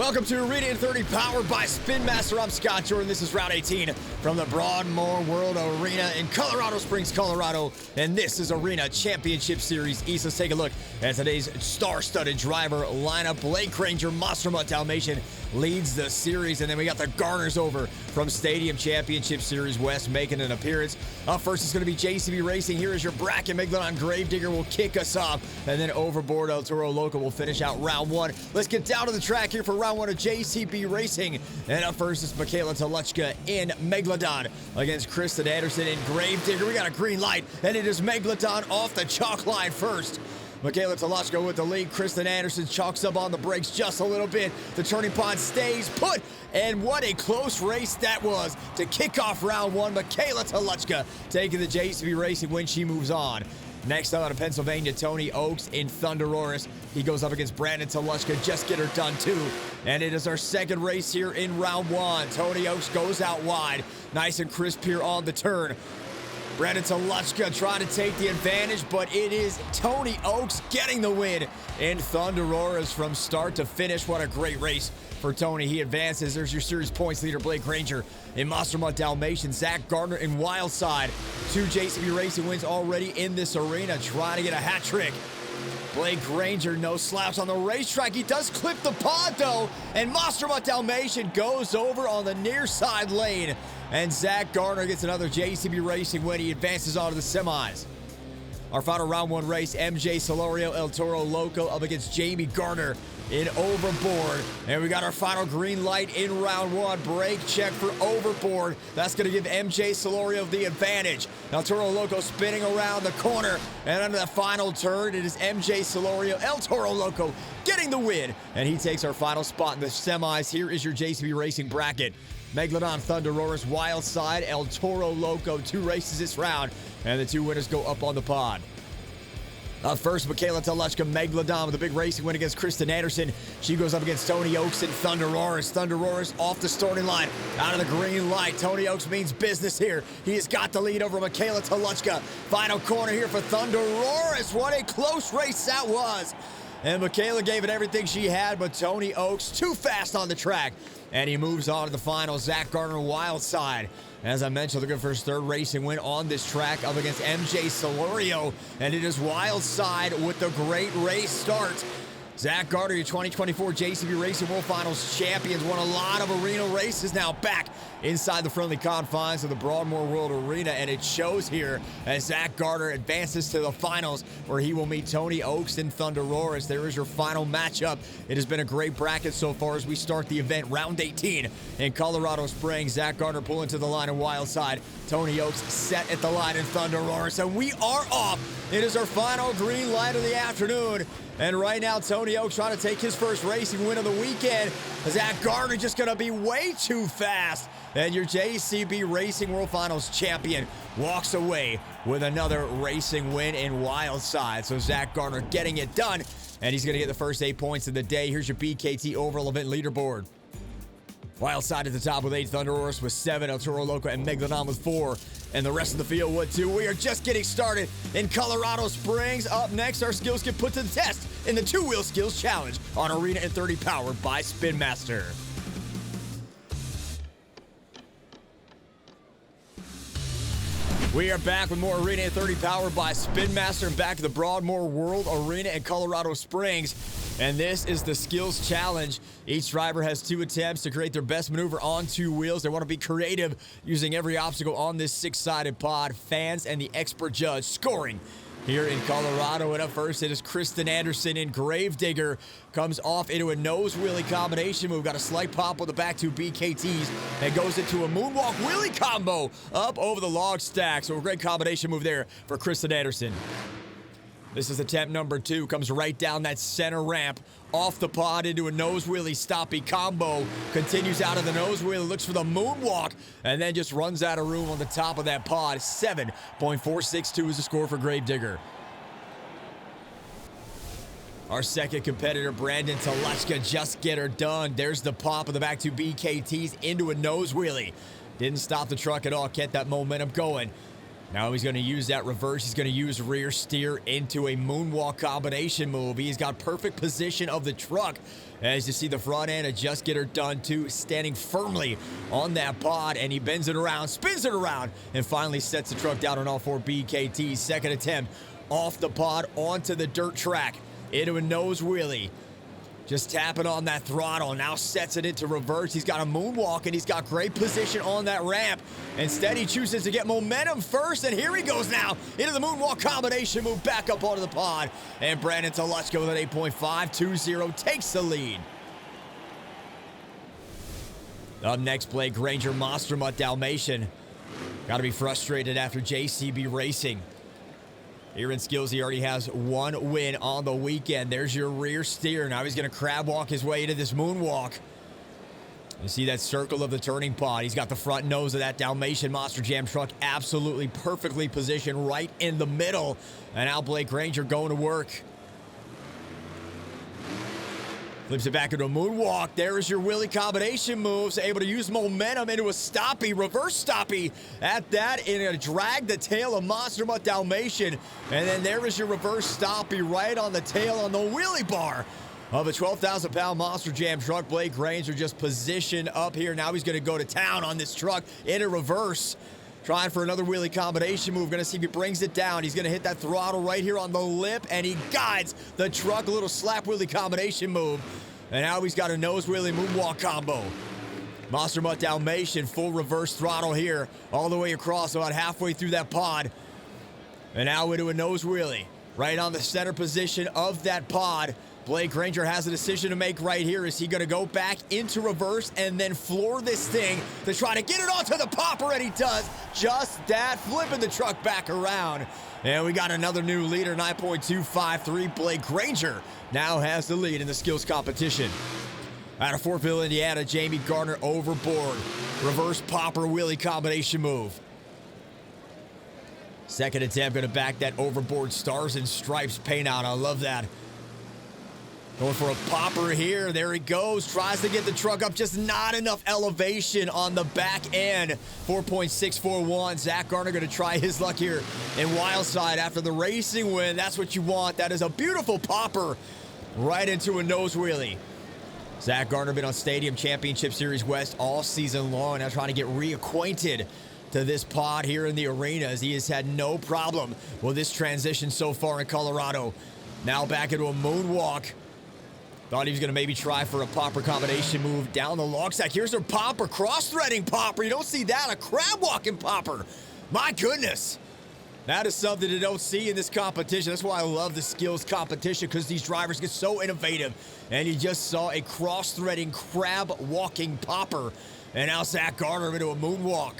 Welcome to Arena in 30, powered by Spin Master. I'm Scott Jordan. This is round 18 from the Broadmoor World Arena in Colorado Springs, Colorado. And this is Arena Championship Series East. Let's take a look at today's star-studded driver lineup. Blake Granger, Monster Mutt Dalmatian, leads the series. And then we got the Garners over from Stadium Championship Series West making an appearance. Up first is going to be JCB Racing. Here is your bracket. Megalodon Gravedigger will kick us off. And then Overboard El Toro Loco will finish out round one. Let's get down to the track here for round one of JCB Racing. And up first is Megalodon in Megalodon against Kristen Anderson in Gravedigger. We got a green light, and it is Megalodon off the chalk line first. Megalodon with the lead. Kristen Anderson chalks up on the brakes just a little bit. The turning pond stays put, and what a close race that was to kick off round one. Megalodon taking the JCB Racing win. She moves on. Next up out of Pennsylvania, Tony Oaks in Thunderoris. He goes up against Brandon Tolushka. Just get her done too. And it is our second race here in round one. Tony Oaks goes out wide. Nice and crisp here on the turn. Brandon Tolushka trying to take the advantage, but it is Tony Oaks getting the win in Thunderoris from start to finish. What a great race for Tony. He advances. There's your series points leader, Blake Granger in Monster Mutt Dalmatian. Zack Garner in Wildside. 2 JCB Racing wins already in this arena, trying to get a hat trick. Blake Granger, no slaps on the racetrack. He does clip the pod, though, and Monster Mutt Dalmatian goes over on the near side lane. And Zack Garner gets another JCB Racing win. He advances on to the semis. Our final round one race, MJ Solorio El Toro Loco up against Jamie Garner in Overboard. And we got our final green light in round one. Brake check for Overboard. That's going to give MJ Solorio the advantage. Now Toro Loco spinning around the corner. And under the final turn, it is MJ Solorio El Toro Loco getting the win. And he takes our final spot in the semis. Here is your JCB Racing bracket. Megalodon, Thunderoris, Wildside, El Toro Loco. 2 races this round, and the 2 winners go up on the pod. Up first, Megalodon, Megalodon with a big racing win against Kristen Anderson. She goes up against Tony Oaks and Thunderoris. Thunderoris off the starting line, out of the green light. Tony Oaks means business here. He has got the lead over Megalodon. Final corner here for Thunderoris. What a close race that was. And Michaela gave it everything she had, but Tony Oaks too fast on the track. And he moves on to the final. Zack Garner, Wildside. As I mentioned, looking for his 3rd racing win on this track up against MJ Solorio. And it is Wildside with the great race start. Zack Garner, your 2024 JCB Racing World Finals champions, won a lot of arena races, now back inside the friendly confines of the Broadmoor World Arena, and it shows here as Zack Garner advances to the finals where he will meet Tony Oaks in Thunderoris. There is your final matchup. It has been a great bracket so far as we start the event, round 18 in Colorado Springs. Zack Garner pulling to the line in Wildside. Tony Oaks set at the line in Thunderoris, and we are off. It is our final green light of the afternoon. And right now, Tony Oaks trying to take his first racing win of the weekend. Zack Garner just going to be way too fast. And your JCB Racing World Finals champion walks away with another racing win in Wildside. So Zack Garner getting it done. And he's going to get the first 8 points of the day. Here's your BKT overall event leaderboard. Wildside at the top with 8, Thunderoris with 7, El Toro Loco and Megalodon with 4, and the rest of the field with 2. We are just getting started in Colorado Springs. Up next, our skills get put to the test in the 2-wheel skills challenge on Arena in 30, powered by Spin Master. We are back with more Arena in 30 powered by Spin Master and back to the Broadmoor World Arena in Colorado Springs. And this is the skills challenge. Each driver has 2 attempts to create their best maneuver on 2 wheels. They want to be creative using every obstacle on this 6-sided pod. Fans and the expert judge scoring here in Colorado. And up first, it is Kristen Anderson in Gravedigger. Comes off into a nose wheelie combination move. Got a slight pop with the back 2 BKTs. And goes into a moonwalk wheelie combo up over the log stack. So a great combination move there for Kristen Anderson. This is attempt number 2. Comes right down that center ramp. Off the pod into a nose wheelie stoppy combo. Continues out of the nose wheelie. Looks for the moonwalk. And then just runs out of room on the top of that pod. 7.462 is the score for Gravedigger. Our second competitor, Brandon Tolushka, just get her done. There's the pop of the back 2 BKTs into a nose wheelie. Didn't stop the truck at all. Kept that momentum going. Now he's going to use that reverse. He's going to use rear steer into a moonwalk combination move. He's got perfect position of the truck. As you see the front end of Just Get Her Done 2 standing firmly on that pod, and he bends it around, spins it around, and finally sets the truck down on all four BKTs. Second attempt off the pod onto the dirt track into a nose wheelie. Just tapping on that throttle, now sets it into reverse. He's got a moonwalk, and he's got great position on that ramp. Instead, he chooses to get momentum first, and here he goes now into the moonwalk combination move back up onto the pod. And Brandon Telechko with an 8.520 takes the lead. Up next, Blake Granger, Monster Mutt Dalmatian. Got to be frustrated after JCB Racing. Here in skills, he already has one win on the weekend. There's your rear steer. Now he's going to crab walk his way into this moonwalk. You see that circle of the turning pod. He's got the front nose of that Dalmatian Monster Jam truck absolutely perfectly positioned right in the middle. And now Blake Granger going to work. Flips it back into a moonwalk. There is your wheelie combination moves. Able to use momentum into a stoppie, reverse stoppie at that, and a drag the tail of Monster Mutt Dalmatian. And then there is your reverse stoppie right on the tail on the wheelie bar of a 12,000-pound Monster Jam truck. Blake Granger just positioned up here. Now he's going to go to town on this truck in a reverse. Trying for another wheelie combination move. Going to see if he brings it down. He's going to hit that throttle right here on the lip, and he guides the truck. A little slap wheelie combination move. And now he's got a nose wheelie moonwalk combo. Monster Mutt Dalmatian, full reverse throttle here, all the way across, about halfway through that pod. And now into a nose wheelie, right on the center position of that pod. Blake Granger has a decision to make right here. Is he going to go back into reverse and then floor this thing to try to get it onto the popper? And he does just that, flipping the truck back around. And we got another new leader, 9.253. Blake Granger now has the lead in the skills competition. Out of Fortville, Indiana, Jamie Garner overboard. Reverse popper wheelie combination move. Second attempt, going to back that overboard Stars and Stripes paint out. I love that. Going for a popper here. There he goes. Tries to get the truck up. Just not enough elevation on the back end. 4.641. Zack Garner going to try his luck here in Wildside after the racing win. That's what you want. That is a beautiful popper right into a nose wheelie. Zack Garner been on Stadium Championship Series West all season long. Now trying to get reacquainted to this pod here in the arena, as he has had no problem with this transition so far in Colorado. Now back into a moonwalk. Thought he was going to maybe try for a popper combination move down the log stack. Here's a popper, cross-threading popper. You don't see that, a crab-walking popper. My goodness. That is something you don't see in this competition. That's why I love the skills competition, because these drivers get so innovative. And you just saw a cross-threading, crab-walking popper. And now Zack Garner into a moonwalk.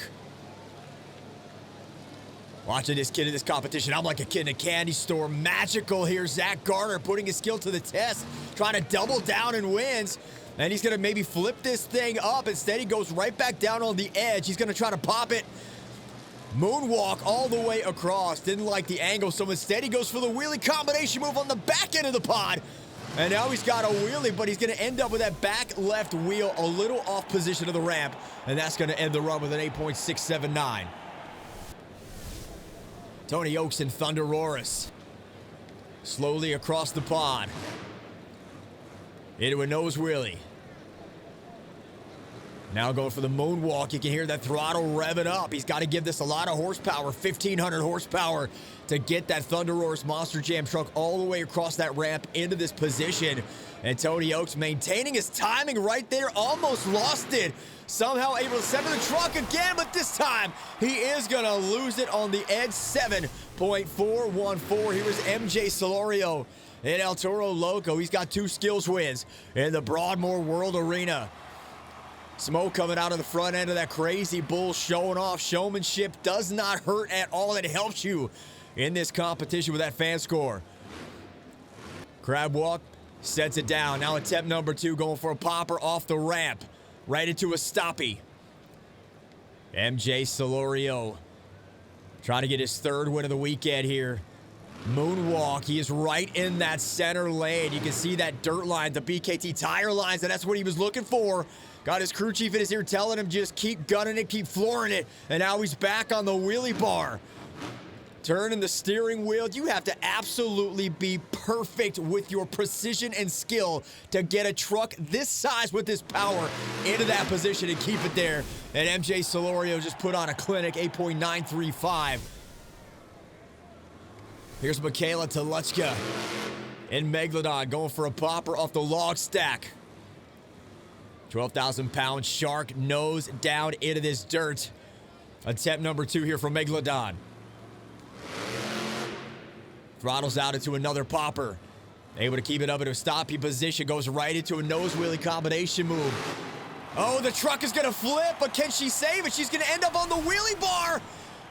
Watching this kid in this competition, I'm like a kid in a candy store. Magical here. Zack Garner putting his skill to the test, trying to double down and wins. And he's going to maybe flip this thing up. Instead, he goes right back down on the edge. He's going to try to pop it. Moonwalk all the way across. Didn't like the angle, so instead he goes for the wheelie combination move on the back end of the pod. And now he's got a wheelie, but he's going to end up with that back left wheel a little off position of the ramp. And that's going to end the run with an 8.679. Tony Oaks and Thunder Roris. Slowly across the pod. Into a nose wheelie. Now going for the moonwalk. You can hear that throttle revving up. He's got to give this a lot of horsepower. 1,500 horsepower to get that Thunder Roris Monster Jam truck all the way across that ramp into this position. And Tony Oaks maintaining his timing right there. Almost lost it. Somehow able to center the truck again, but this time he is going to lose it on the edge. 7.414. Here is MJ Solorio in El Toro Loco. He's got 2 skills wins in the Broadmoor World Arena. Smoke coming out of the front end of that Crazy Bull, showing off. Showmanship does not hurt at all. It helps you in this competition with that fan score. Crab walk, sets it down. Now attempt number 2, going for a popper off the ramp. Right into a stoppie. MJ Solorio trying to get his 3rd win of the weekend here. Moonwalk. He is right in that center lane. You can see that dirt line, the BKT tire lines, and that's what he was looking for. Got his crew chief in his ear telling him just keep gunning it, keep flooring it. And now he's back on the wheelie bar. Turning the steering wheel, you have to absolutely be perfect with your precision and skill to get a truck this size with this power into that position and keep it there. And MJ Solorio just put on a clinic, 8.935. Here's Michaela Toluchka and Megalodon going for a popper off the log stack. 12,000-pound shark nose down into this dirt. Attempt number 2 here from Megalodon. Throttles out into another popper. Able to keep it up into a stopping position. Goes right into a nose wheelie combination move. Oh, the truck is going to flip, but can she save it? She's going to end up on the wheelie bar.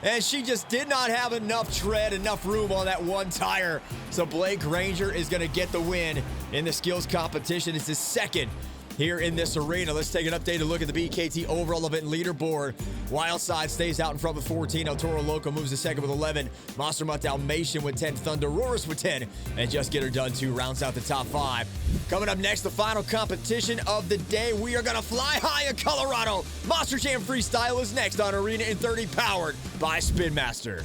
And she just did not have enough tread, enough room on that one tire. So Blake Granger is going to get the win in the skills competition. It's his second here in this arena. Let's take an updated look at the BKT overall event leaderboard. Wildside stays out in front with 14. El Toro Loco moves to second with 11. Monster Mutt Dalmatian with 10. Thunderosaurus with 10. And Just Get Her Done 2 rounds out the top 5. Coming up next, the final competition of the day. We are going to fly high in Colorado. Monster Jam Freestyle is next on Arena in 30, powered by Spin Master.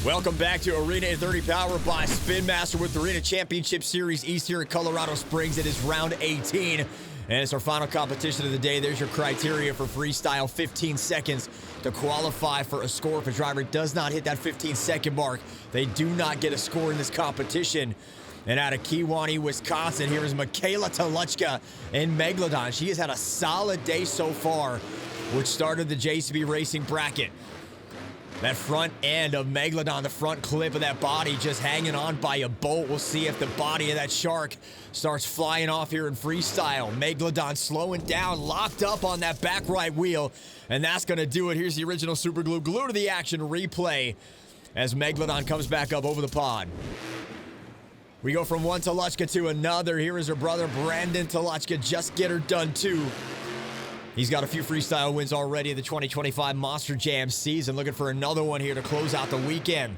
Welcome back to Arena in 30, powered by Spin Master with the Arena Championship Series East here in Colorado Springs. It is round 18, and it's our final competition of the day. There's your criteria for freestyle: 15 seconds to qualify for a score. If a driver does not hit that 15-second mark, they do not get a score in this competition. And out of Kewaunee, Wisconsin, here is Michaela Toluchka and Megalodon. She has had a solid day so far, which started the JCB Racing bracket. That front end of Megalodon, the front clip of that body just hanging on by a bolt. We'll see if the body of that shark starts flying off here in freestyle. Megalodon slowing down, locked up on that back right wheel. And that's going to do it. Here's the original Super Glue. Glue to the action replay as Megalodon comes back up over the pond. We go from one Toluchka to another. Here is her brother, Brandon Toluchka. Just Get Her Done 2. He's got a few freestyle wins already in the 2025 Monster Jam season. Looking for another one here to close out the weekend.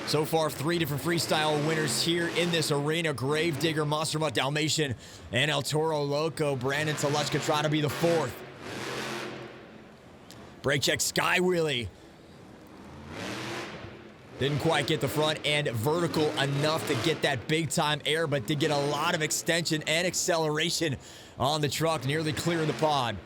So far, 3 different freestyle winners here in this arena. Gravedigger, Monster Mutt Dalmatian, and El Toro Loco. Brandon Toluchka trying to be the 4th. Brake check Sky Wheelie. Didn't quite get the front end vertical enough to get that big time air, but did get a lot of extension and acceleration on the truck, nearly clearing the pond.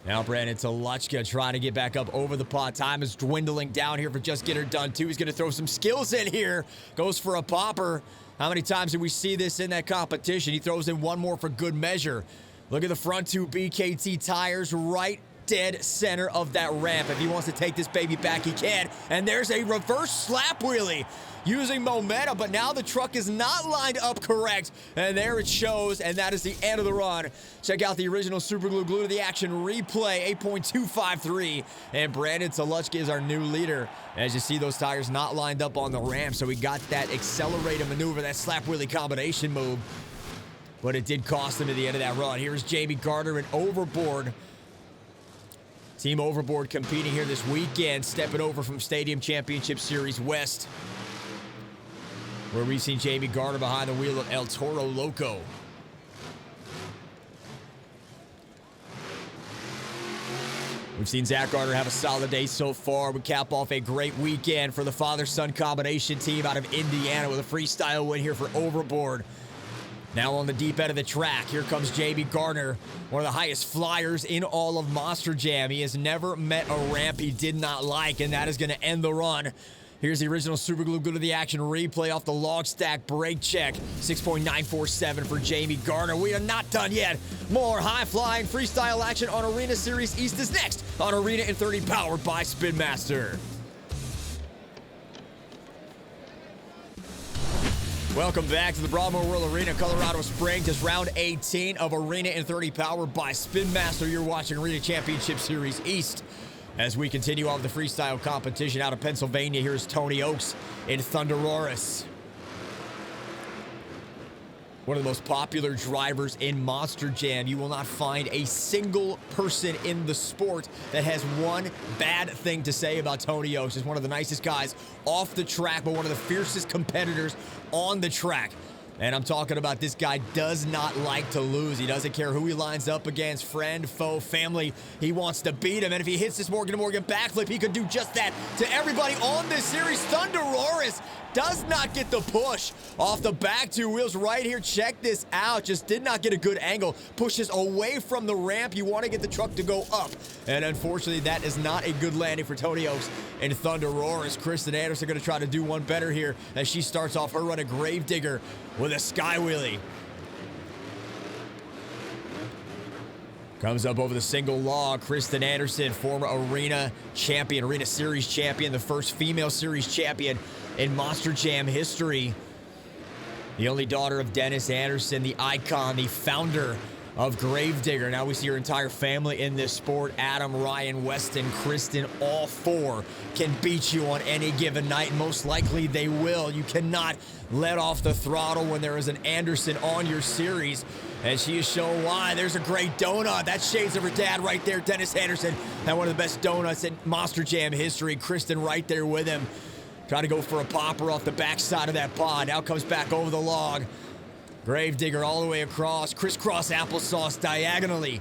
Now Brandon Toluchka trying to get back up over the pod. Time is dwindling down here for Just Get Her Done 2. He's going to throw some skills in here. Goes for a popper. How many times did we see this in that competition? He throws in one more for good measure. Look at the front 2 BKT tires right dead center of that ramp. If he wants to take this baby back, he can. And there's a reverse slap wheelie using momentum, but now the truck is not lined up correct. And there it shows, and that is the end of the run. Check out the original Super Glue Glue to the action replay, 8.253. And Brandon Toluchka is our new leader. As you see, those tires not lined up on the ramp, so we got that accelerated maneuver, that slap wheelie combination move. But it did cost him at the end of that run. Here's Jamie Garner and Overboard. Team Overboard competing here this weekend, stepping over from Stadium Championship Series West, where we've seen Jamie Garner behind the wheel of El Toro Loco. We've seen Zack Garner have a solid day so far. We cap off a great weekend for the father-son combination team out of Indiana with a freestyle win here for Overboard. Now on the deep end of the track, here comes Jamie Garner, one of the highest flyers in all of Monster Jam. He has never met a ramp he did not like, and that is going to end the run. Here's the original Super Glue Glue to the action replay off the log stack brake check. 6.947 for Jamie Garner. We are not done yet. More high-flying freestyle action on Arena Series East is next on Arena in 30, powered by Spin Master. Welcome back to the Broadmoor World Arena, Colorado Springs. It's round 18 of Arena in 30, powered by Spin Master. You're watching Arena Championship Series East. As we continue on with the freestyle competition out of Pennsylvania, here's Tony Oaks in Thunderosaurus. One of the most popular drivers in Monster Jam. You will not find a single person in the sport that has one bad thing to say about Tony Oaks. He's one of the nicest guys off the track, but one of the fiercest competitors on the track. And I'm talking about this guy does not like to lose. He doesn't care who he lines up against, friend, foe, family. He wants to beat him. And if he hits this Morgan to Morgan backflip, he could do just that to everybody on this series. Thunderoris does not get the push off the back two wheels right here. Check this out. Just did not get a good angle. Pushes away from the ramp. You want to get the truck to go up. And unfortunately, that is not a good landing for Tony Oaks and Thunderoris. Kristen Anderson going to try to do one better here as she starts off her run of Gravedigger with a sky wheelie. Comes up over the single log. Kristen Anderson, former arena champion, arena series champion, the first female series champion in Monster Jam history. The only daughter of Dennis Anderson, the icon, the founder of Gravedigger. Now we see her entire family in this sport. Adam, Ryan, Weston, Kristen, all four can beat you on any given night. Most likely they will. You cannot let off the throttle when there is an Anderson on your series. And she is showing why. There's a great donut. That's shades of her dad right there. Dennis Anderson had one of the best donuts in Monster Jam history. Kristen right there with him. Trying to go for a popper off the backside of that pod. Now comes back over the log. Gravedigger all the way across. Crisscross applesauce diagonally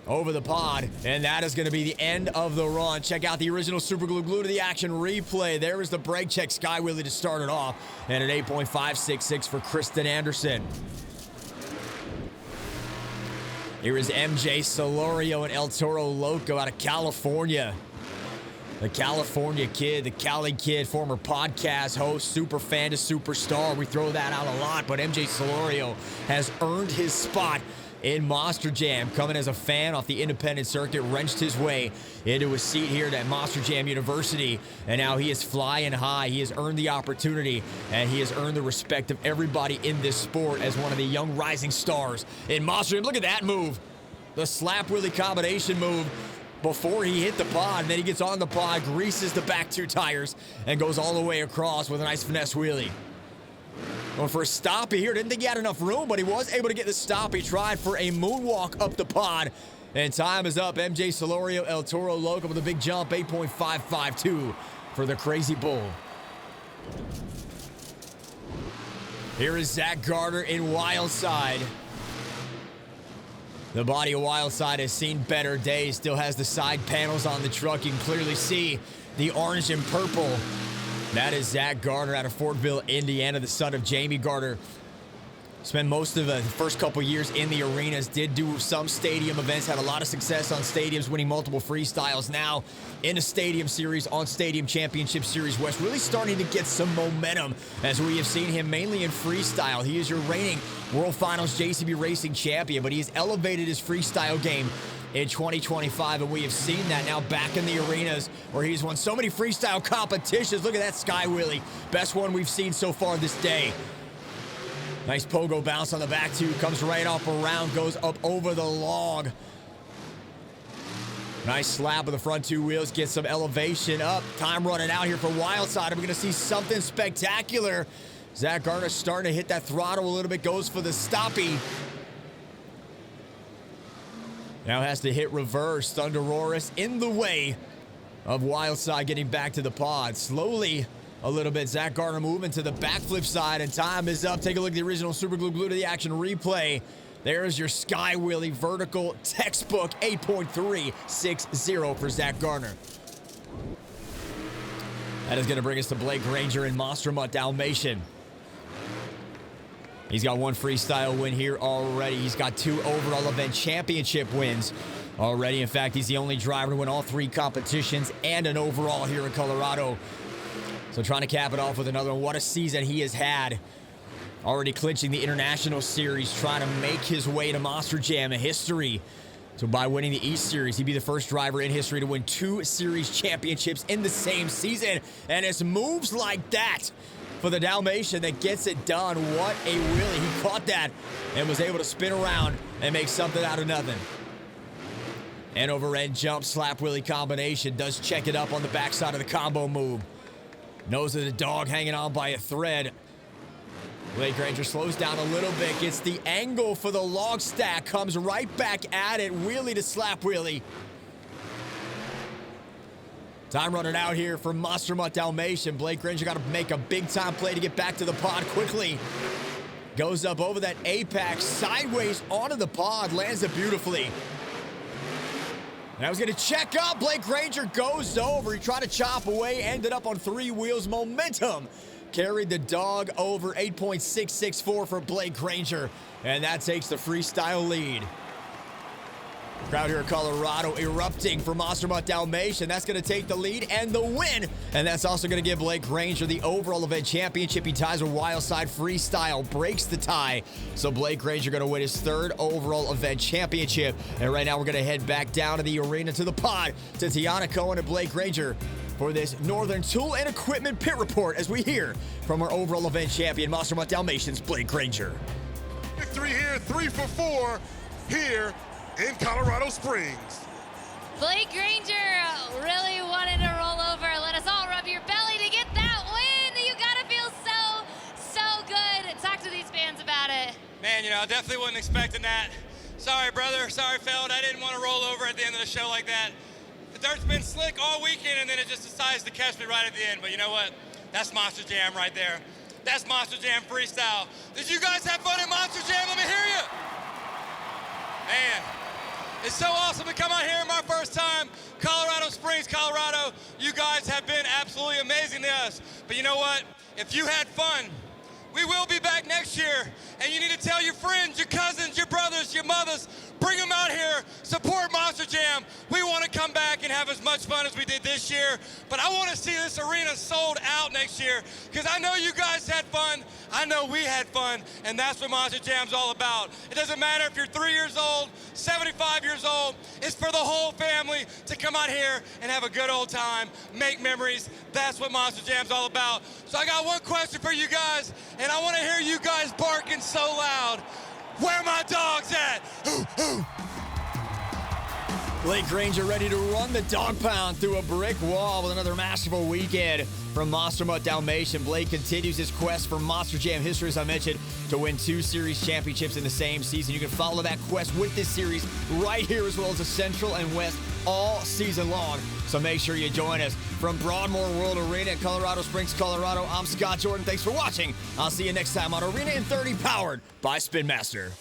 over the pod. And that is going to be the end of the run. Check out the original Super Glue to the Action replay. There is the brake check sky wheelie to start it off. And an 8.566 for Kristen Anderson. Here is MJ Solorio and El Toro Loco out of California. The California kid, the Cali kid, former podcast host, super fan to superstar. We throw that out a lot, but MJ Solorio has earned his spot in Monster Jam. Coming as a fan off the independent circuit, wrenched his way into a seat here at Monster Jam University, and now he is flying high. He has earned the opportunity, and he has earned the respect of everybody in this sport as one of the young rising stars in Monster Jam. Look at that move. The slap wheelie combination move before he hit the pod, and then he gets on the pod, greases the back two tires, and goes all the way across with a nice finesse wheelie. Going for a stoppie here. Didn't think he had enough room, but he was able to get the stop. He tried for a moonwalk up the pod, and time is up. MJ Solorio, El Toro Loco with a big jump, 8.552 for the Crazy Bull. Here is Zack Garner in Wildside. The body of Wildside has seen better days. Still has the side panels on the truck. You can clearly see the orange and purple. That is Zack Garner out of Fortville, Indiana, the son of Jamie Garner. Spent most of the first couple years in the arenas, did do some stadium events, had a lot of success on stadiums, winning multiple freestyles. Now in a stadium series on Stadium Championship Series West, really starting to get some momentum as we have seen him mainly in freestyle. He is your reigning World Finals JCB Racing champion, but he has elevated his freestyle game in 2025, and we have seen that now back in the arenas where he's won so many freestyle competitions. Look at that sky wheelie. Best one we've seen so far this day. Nice pogo bounce on the back two, comes right up around, goes up over the log. Nice slap of the front two wheels, gets some elevation up. Time running out here for Wildside. We're gonna see something spectacular. Zack Garner starting to hit that throttle a little bit, goes for the stoppie. Now has to hit reverse. Thunderoris in the way of Wildside getting back to the pod. Slowly a little bit. Zack Garner moving to the backflip side, and time is up. Take a look at the original Super Glue to the Action replay. There's your sky wheelie vertical textbook, 8.360 for Zack Garner. That is going to bring us to Blake Granger in Monster Mutt Dalmatian. He's got one freestyle win here already. He's got 2 overall event championship wins already. In fact, he's the only driver to win all 3 competitions and an overall here in Colorado. So trying to cap it off with another one. What a season he has had. Already clinching the International Series, trying to make his way to Monster Jam history. So by winning the East Series, he'd be the first driver in history to win 2 series championships in the same season. And it's moves like that for the Dalmatian that gets it done. What a wheelie. He caught that and was able to spin around and make something out of nothing. And over end jump slap wheelie combination. Does check it up on the backside of the combo move. Nose of the dog hanging on by a thread. Blake Granger slows down a little bit, gets the angle for the log stack, comes right back at it, wheelie to slap wheelie. Time running out here for Monster Mutt Dalmatian. Blake Granger got to make a big time play to get back to the pod quickly. Goes up over that apex, sideways onto the pod, lands it beautifully. And I was going to check up. Blake Granger goes over. He tried to chop away, ended up on 3 wheels. Momentum carried the dog over. 8.664 for Blake Granger. And that takes the freestyle lead. Crowd here in Colorado erupting for Monster Mutt Dalmatian. That's going to take the lead and the win. And that's also going to give Blake Granger the overall event championship. He ties with Wildside Freestyle, breaks the tie. So Blake Granger going to win his 3rd overall event championship. And right now we're going to head back down to the arena to the pod to Tiana Cohen and Blake Granger for this Northern Tool and Equipment Pit Report as we hear from our overall event champion, Monster Mutt Dalmatians, Blake Granger. Victory here, 3 for 4 here in Colorado Springs. Blake Granger really wanted to roll over. Let us all rub your belly to get that win. You gotta feel so good. Talk to these fans about it. Man, you know, I definitely wasn't expecting that. Sorry, brother. Sorry, Feld. I didn't want to roll over at the end of the show like that. The dirt's been slick all weekend, and then it just decides to catch me right at the end. But you know what? That's Monster Jam right there. That's Monster Jam Freestyle. Did you guys have fun at Monster Jam? Let me hear you. Man. It's so awesome to come out here my first time, Colorado Springs, Colorado. You guys have been absolutely amazing to us. But you know what? If you had fun, we will be back next year. And you need to tell your friends, your cousins, your brothers, your mothers, bring them out here, support Monster Jam. We want to come back and have as much fun as we did this year. But I want to see this arena sold out next year because I know you guys had fun. I know we had fun, and that's what Monster Jam's all about. It doesn't matter if you're 3 years old, 75 years old. It's for the whole family to come out here and have a good old time, make memories. That's what Monster Jam's all about. So I got one question for you guys, and I want to hear you guys barking so loud. Where my dogs at? Blake Granger ready to run the dog pound through a brick wall with another masterful weekend from Monster Mutt Dalmatian. Blake continues his quest for Monster Jam history, as I mentioned, to win 2 series championships in the same season. You can follow that quest with this series right here, as well as the Central and West all season long. So make sure you join us from Broadmoor World Arena in Colorado Springs, Colorado. I'm Scott Jordan. Thanks for watching. I'll see you next time on Arena in 30, powered by Spin Master.